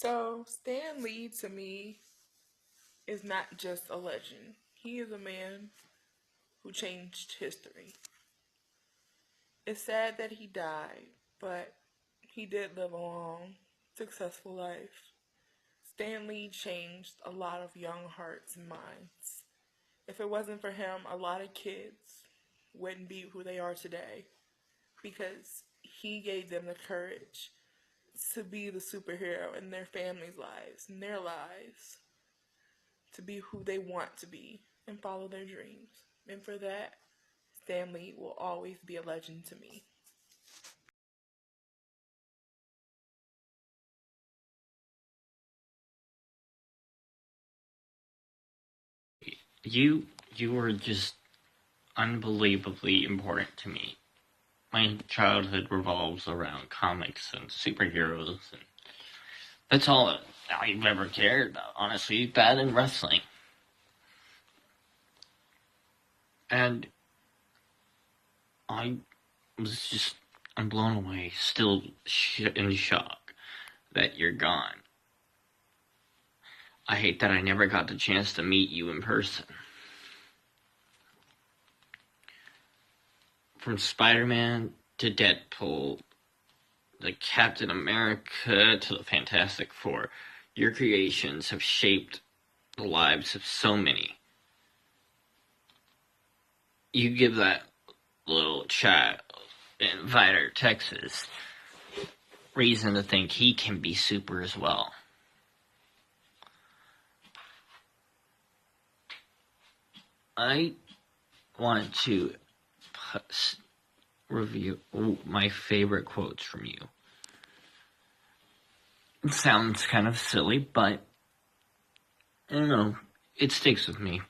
So, Stan Lee to me is not just a legend. He is a man who changed history. It's sad that he died, but he did live a long, successful life. Stan Lee changed a lot of young hearts and minds. If it wasn't for him, a lot of kids wouldn't be who they are today because he gave them the courage to be the superhero in their families' lives, in their lives, to be who they want to be and follow their dreams. And for that, Stan Lee will always be a legend to me. You were just unbelievably important to me. My childhood revolves around comics and superheroes, and that's all I've ever cared about, honestly. That and wrestling. And I I'm blown away, still in shock that you're gone. I hate that I never got the chance to meet you in person. From Spider-Man to Deadpool, the Captain America to the Fantastic Four, your creations have shaped the lives of so many. You give that little child in Vidor, Texas, reason to think he can be super as well. I wanted to review my favorite quotes from you. It sounds kind of silly, but I don't know, it sticks with me.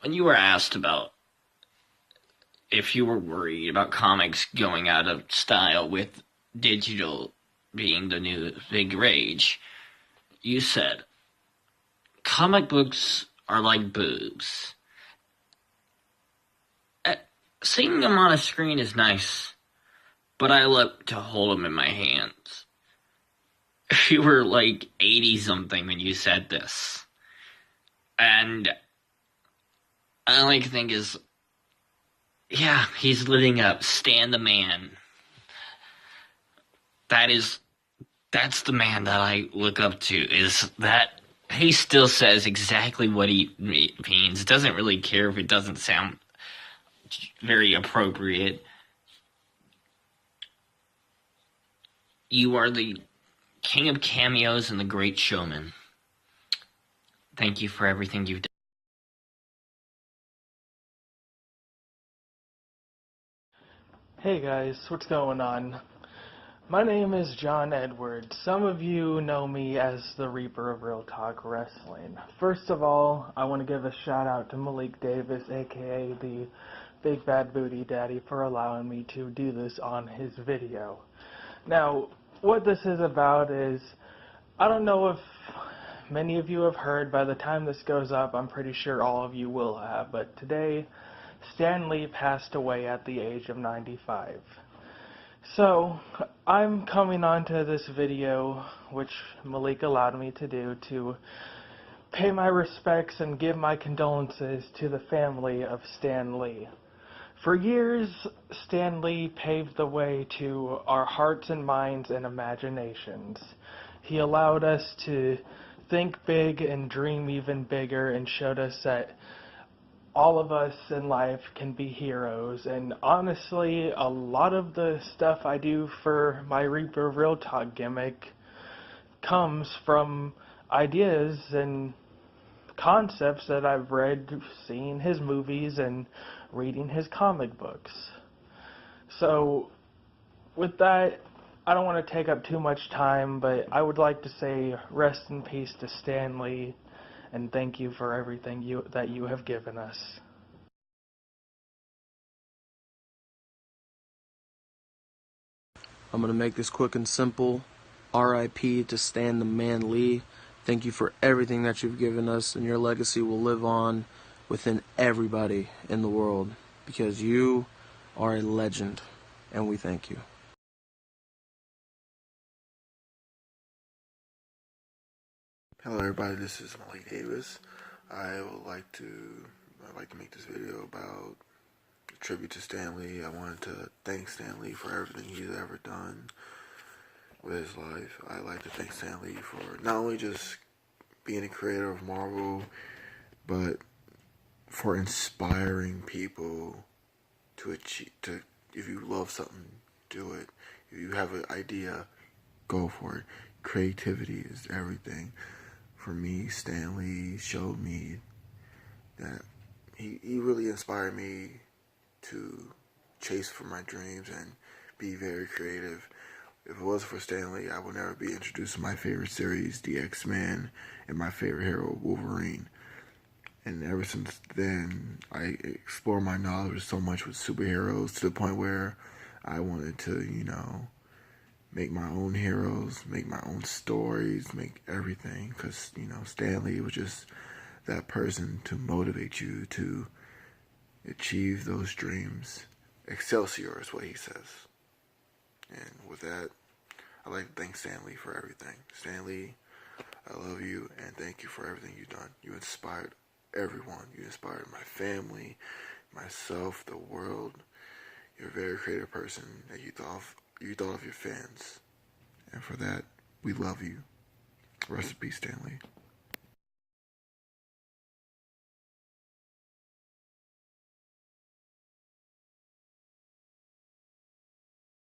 When you were asked about if you were worried about comics going out of style with digital being the new big rage, you said, comic books are like boobs. Seeing them on a screen is nice, but I love to hold them in my hands. You were like 80-something when you said this. And all I can think is, yeah, he's living up. Stan the man. That's the man that I look up to, is that he still says exactly what he means. Doesn't really care if it doesn't sound very appropriate. You are the king of cameos and the great showman. Thank you for everything you've done. Hey guys, what's going on? My name is John Edwards. Some of you know me as the Reaper of Real Talk Wrestling. First of all, I want to give a shout out to Malik Davis, aka the Big Bad Booty Daddy, for allowing me to do this on his video. Now, what this is about is, I don't know if many of you have heard. By the time this goes up, I'm pretty sure all of you will have, but today, Stan Lee passed away at the age of 95. So, I'm coming onto this video, which Malik allowed me to do, to pay my respects and give my condolences to the family of Stan Lee. For years, Stan Lee paved the way to our hearts and minds and imaginations. He allowed us to think big and dream even bigger, and showed us that all of us in life can be heroes. And honestly, a lot of the stuff I do for my Reaper of Real Talk gimmick comes from ideas and concepts that I've read, seeing his movies, and reading his comic books. So, with that, I don't want to take up too much time, but I would like to say rest in peace to Stan Lee, and thank you for everything that you have given us. I'm going to make this quick and simple. R.I.P to Stan the Man Lee. Thank you for everything that you've given us, and your legacy will live on within everybody in the world, because you are a legend, and we thank you. Hello everybody, this is Malik Davis. I'd like to make this video about a tribute to Stan Lee. I wanted to thank Stan Lee for everything he's ever done with his life. I'd like to thank Stan Lee for not only just being a creator of Marvel, but for inspiring people to achieve, if you love something, do it. If you have an idea, go for it. Creativity is everything. For me, Stan Lee showed me that he really inspired me to chase for my dreams and be very creative. If it wasn't for Stan Lee, I would never be introduced to my favorite series, the X-Men, and my favorite hero, Wolverine. And ever since then, I explore my knowledge so much with superheroes to the point where I wanted to, make my own heroes, make my own stories, make everything. Because, Stan Lee was just that person to motivate you to achieve those dreams. Excelsior is what he says. And with that, I'd like to thank Stan Lee for everything. Stan Lee, I love you and thank you for everything you've done. You inspired everyone. You inspired my family, myself, the world. You're a very creative person that you thought of your fans. And for that, we love you. Rest in peace, Stan Lee.